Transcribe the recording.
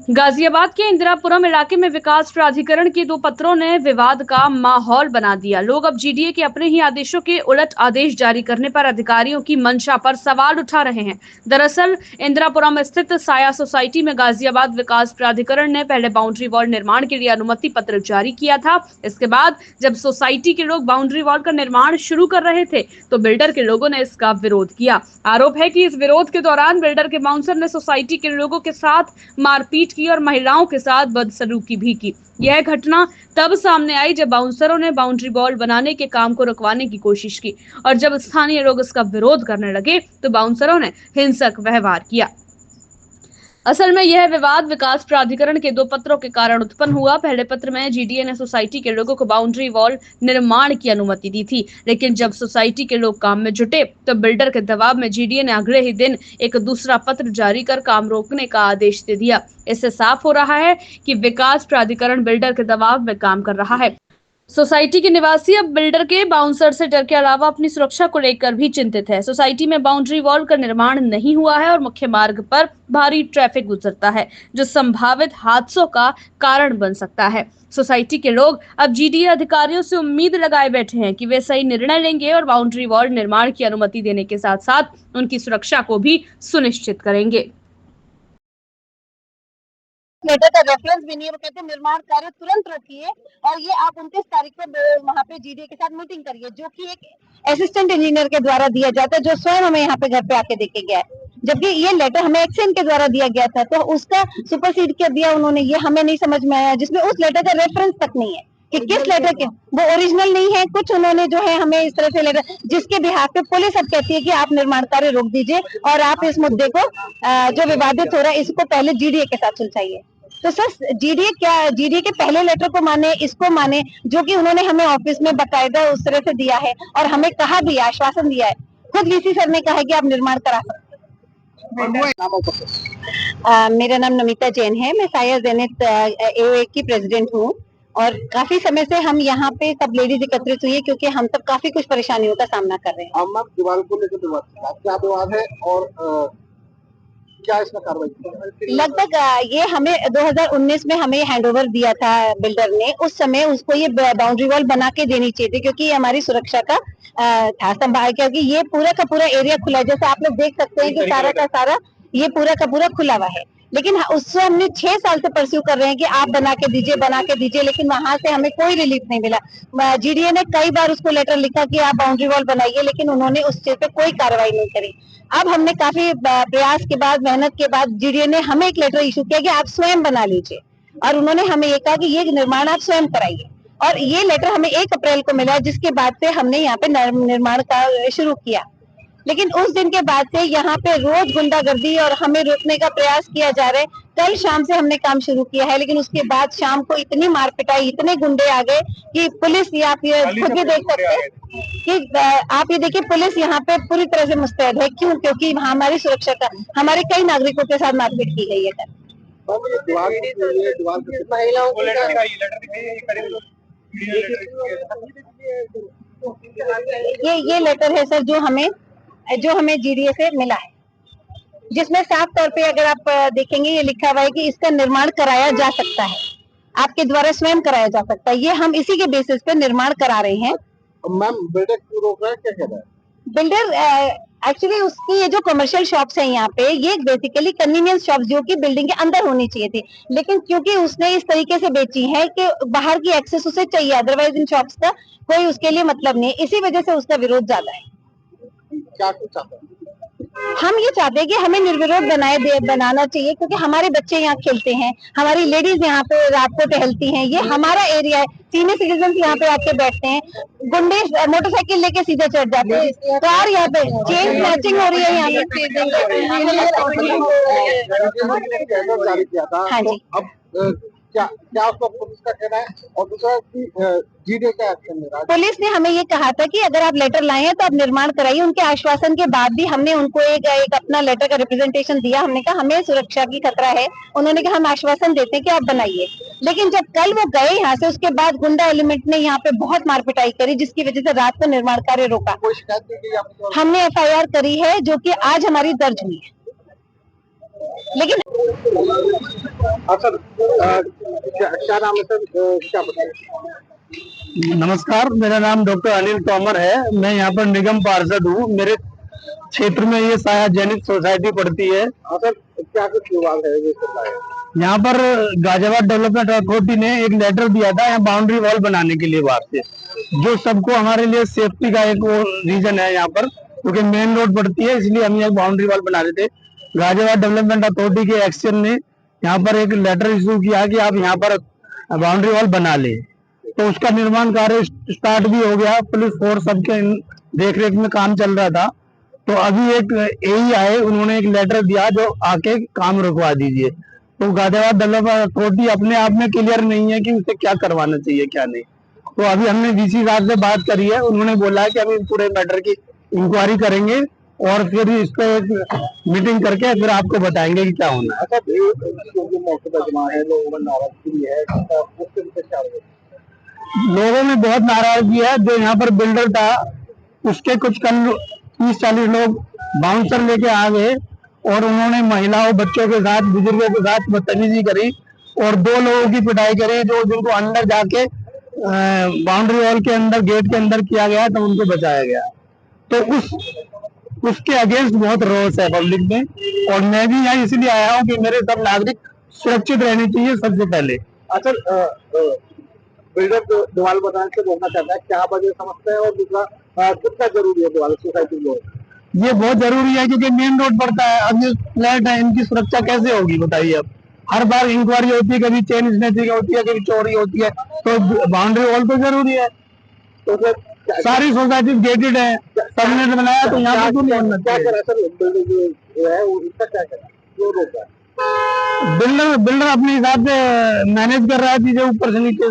गाजियाबाद के इंदिरापुरम इलाके में विकास प्राधिकरण के 2 पत्रों ने विवाद का माहौल बना दिया। लोग अब जीडीए के अपने ही आदेशों के उलट आदेश जारी करने पर अधिकारियों की मंशा पर सवाल उठा रहे हैं। दरअसल इंदिरापुरम स्थित साया सोसाइटी में गाजियाबाद विकास प्राधिकरण ने पहले बाउंड्री वॉल निर्माण के लिए अनुमति पत्र जारी किया था। इसके बाद जब सोसाइटी के लोग बाउंड्री वॉल का निर्माण शुरू कर रहे थे तो बिल्डर के लोगों ने इसका विरोध किया। आरोप है कि इस विरोध के दौरान बिल्डर के बाउंसर ने सोसाइटी के लोगों के साथ मारपीट की और महिलाओं के साथ बदसलूकी भी की। यह घटना तब सामने आई जब बाउंसरों ने बाउंड्री वॉल बनाने के काम को रुकवाने की कोशिश की और जब स्थानीय लोग इसका विरोध करने लगे तो बाउंसरों ने हिंसक व्यवहार किया। असल में यह विवाद विकास प्राधिकरण के 2 पत्रों के कारण उत्पन्न हुआ। पहले पत्र में जीडीए ने सोसाइटी के लोगों को बाउंड्री वॉल निर्माण की अनुमति दी थी, लेकिन जब सोसाइटी के लोग काम में जुटे तो बिल्डर के दबाव में जीडीए ने अगले ही दिन एक दूसरा पत्र जारी कर काम रोकने का आदेश दे दिया। इससे साफ हो रहा है कि विकास प्राधिकरण बिल्डर के दबाव में काम कर रहा है। सोसाइटी के निवासी अब बिल्डर के बाउंसर से डर के अलावा अपनी सुरक्षा को लेकर भी चिंतित है। सोसाइटी में बाउंड्री वॉल का निर्माण नहीं हुआ है और मुख्य मार्ग पर भारी ट्रैफिक गुजरता है, जो संभावित हादसों का कारण बन सकता है। सोसाइटी के लोग अब जीडीए अधिकारियों से उम्मीद लगाए बैठे हैं कि वे सही निर्णय लेंगे और बाउंड्री वॉल निर्माण की अनुमति देने के साथ साथ उनकी सुरक्षा को भी सुनिश्चित करेंगे। लेटर का रेफरेंस भी नहीं है। वो कहते हैं निर्माण कार्य तुरंत रोकिए और ये आप 29 तारीख को वहाँ पे जीडीए के साथ मीटिंग करिए, जो कि एक असिस्टेंट इंजीनियर के द्वारा दिया जाता है, जो स्वयं हमें यहाँ पे घर पे आके देके गया है। जबकि ये लेटर हमें एक्सेन के द्वारा दिया गया था, तो उसका सुपरसीड कर दिया उन्होंने, ये हमें नहीं समझ में आया, जिसमें उस लेटर का रेफरेंस तक नहीं है कि किस लेटर के वो ओरिजिनल नहीं है। कुछ उन्होंने जो है हमें इस तरह से लेटर, जिसके बिहाफ पे पुलिस अब कहती है कि आप निर्माण कार्य रोक दीजिए और आप इस मुद्दे को जो विवादित हो रहा है इसको पहले जीडीए के साथ सुलझाइए। तो सर जीडीए के पहले लेटर को माने, इसको माने, जो कि उन्होंने हमें ऑफिस में बकायदा उस तरह से दिया है और हमें कहा भी, आश्वासन दिया है। खुद वीसी सर ने कहा है कि आप निर्माण करा सकते हैं। मेरा नाम नमिता जैन है, मैं साया जेनिथ एओए की प्रेसिडेंट हूँ और काफी समय से हम यहाँ पे सब लेडीज एकत्रित हुई है क्योंकि हम सब काफी कुछ परेशानियों का सामना कर रहे हैं। हम दीवार को लेकर क्या विवाद है और क्या इसमें कार्रवाई? लगभग ये हमें 2019 में हमें हैंडओवर दिया था बिल्डर ने। उस समय उसको ये बाउंड्री वॉल बना के देनी चाहिए थी क्योंकि ये हमारी सुरक्षा का था संभाल, क्योंकि ये पूरा का पूरा एरिया खुला है। जैसे आप लोग देख सकते हैं कि सारा का सारा ये पूरा का पूरा खुला हुआ है, लेकिन उससे हमने 6 साल से परस्यू कर रहे हैं कि आप बना के दीजिए, लेकिन वहां से हमें कोई रिलीफ नहीं मिला। जीडीए ने कई बार उसको लेटर लिखा कि आप बाउंड्री वॉल बनाइए, लेकिन उन्होंने उस चीज पे कोई कार्रवाई नहीं करी। अब हमने काफी प्रयास के बाद, मेहनत के बाद जीडीए ने हमें एक लेटर इशू किया कि आप स्वयं बना लीजिए और उन्होंने हमें ये कहा कि ये निर्माण आप स्वयं कराइए और ये लेटर हमें 1 अप्रैल को मिला, जिसके बाद से हमने यहाँ पे निर्माण का शुरू किया। लेकिन उस दिन के बाद से यहाँ पे रोज गुंडागर्दी और हमें रोकने का प्रयास किया जा रहा है। कल शाम से हमने काम शुरू किया है, लेकिन उसके बाद शाम को इतनी मारपिटाई, इतने गुंडे आ गए कि पुलिस, आप ये खुद भी देख सकते हैं कि आप ये देखिए पुलिस यहाँ पे पूरी तरह से मुस्तैद है। क्यों? क्योंकि हमारी सुरक्षा का, हमारे कई नागरिकों के साथ मारपीट की गई है। महिलाओं को ये लेटर है सर जो हमें जीडीए से मिला है, जिसमें साफ तौर पे अगर आप देखेंगे ये लिखा हुआ है कि इसका निर्माण कराया जा सकता है, आपके द्वारा स्वयं कराया जा सकता है। ये हम इसी के बेसिस पे निर्माण करा रहे हैं। मैम बिल्डर क्यों रोक रहा है, क्या कह रहा है? बिल्डर एक्चुअली उसकी ये जो कमर्शियल शॉप्स हैं यहाँ पे, ये बेसिकली कन्वीनियंस शॉप्स जो कि बिल्डिंग के अंदर होनी चाहिए थी, लेकिन क्योंकि उसने इस तरीके से बेची है कि बाहर की एक्सेस उसे चाहिए, अदरवाइज इन शॉप्स का कोई उसके लिए मतलब नहीं है। इसी वजह से उसका विरोध ज्यादा है। क्या कुछ चाहता है? हम ये चाहते हैं कि हमें निर्विरोध बनाना चाहिए, क्योंकि हमारे बच्चे यहाँ खेलते हैं, हमारी लेडीज यहाँ पे रात को टहलती हैं, ये हमारा एरिया है। सीनियर सिटीजन यहाँ पे आके बैठते हैं, गुंडे मोटरसाइकिल लेके सीधे चढ़ जाते हैं, कार यहाँ पे चेन स्नैचिंग हो रही है यहाँ पे। हाँ जी, अब क्या उसका पुलिस का कहना है और दूसरा जीडीए का एक्शन ले रहा है? पुलिस ने हमें ये कहा था कि अगर आप लेटर लाए हैं तो आप निर्माण कराइए। उनके आश्वासन के बाद भी हमने उनको एक अपना लेटर का रिप्रेजेंटेशन दिया। हमने कहा हमें सुरक्षा की खतरा है, उन्होंने कहा हम आश्वासन देते हैं कि आप बनाइए। लेकिन जब कल वो गए यहाँ से, उसके बाद गुंडा एलिमेंट ने यहाँ पे बहुत मारपिटाई करी, जिसकी वजह से रात को निर्माण कार्य रोका। कोई शिकायत नहीं की आपने? हमने एफआईआर करी है, जो कि आज हमारी दर्ज हुई है। लेकिन हाँ सर, क्या नाम है सर, क्या बताएं? नमस्कार, मेरा नाम डॉक्टर अनिल तोमर है। मैं यहाँ पर निगम पार्षद हूँ। मेरे क्षेत्र में ये सार्वजनिक सोसाइटी पड़ती है। हाँ सर, क्या कुछ विवाद है ये चल रहा है? यहाँ पर गाजियाबाद डेवलपमेंट अथॉरिटी ने एक लेटर दिया था यहाँ बाउंड्री वॉल बनाने के लिए बाहर से, जो सबको हमारे लिए सेफ्टी का एक वो रीजन है यहाँ पर, क्योंकि मेन रोड पड़ती है, इसलिए हम यहाँ बाउंड्री वॉल बना रहे थे। गाजियाबाद डेवलपमेंट अथॉरिटी के एक्शन ने यहाँ पर एक लेटर इशू किया कि आप यहाँ पर बाउंड्री वॉल बना ले, तो उसका निर्माण कार्य स्टार्ट भी हो गया। पुलिस फोर्स सबके देख रेख में काम चल रहा था। तो अभी एक एई आए, उन्होंने एक लेटर दिया जो आके काम रुकवा दीजिए। तो गाजियाबाद डेवलपमेंट अथॉरिटी अपने आप में क्लियर नहीं है कि उसे क्या करवाना चाहिए क्या नहीं। तो अभी हमने डीसी साहब से बात करी है, उन्होंने बोला है कि हम इस पूरे मैटर की इंक्वायरी करेंगे और फिर इस पे एक मीटिंग करके फिर आपको बताएंगे कि क्या होना है। अच्छा, जो मौके पर जमा है, लोगों में नाराजगी है, उसके विषय क्या होगा? लोगों में बहुत नाराजगी है। जो यहाँ पर बिल्डर था, उसके कुछ कल 30-40 लोग बाउंसर लेके आ गए और उन्होंने महिलाओं बच्चों के साथ बुजुर्गों के साथ बदतमीजी करी और 2 लोगों की पिटाई करी, जो जिनको अंदर जाके बाउंड्री वॉल के अंदर गेट के अंदर किया गया तो उनको बचाया गया। तो उसके अगेंस्ट बहुत रोष है पब्लिक में, और मैं भी यहाँ इसलिए आया हूँ कि मेरे सब नागरिक सुरक्षित रहने चाहिए सबसे पहले। अच्छा, बिल्डर दीवार बनाने से रोकना चाहता है, क्या वजह समझते हैं? और दूसरा, कितना जरूरी है दीवार सोसाइटी में? ये बहुत जरूरी है क्योंकि मेन रोड पड़ता है। अब ये फ्लैट है, इनकी सुरक्षा कैसे होगी बताइए। अब हर बार इंक्वायरी होती है, कभी चेन स्नैचिंग होती है, कभी चोरी होती है, तो बाउंड्री वॉल तो जरूरी है। तो फिर सारी सोसाइटी गेटेड है, सबने बनाया, तो यहाँ पर क्यों नहीं बनना क्या चाहिए? करा सर, बिल्डर जो है उसका क्या करा, क्यों रोका? बिल्डर अपने हिसाब से मैनेज कर रहा है चीजें ऊपर से नीचे।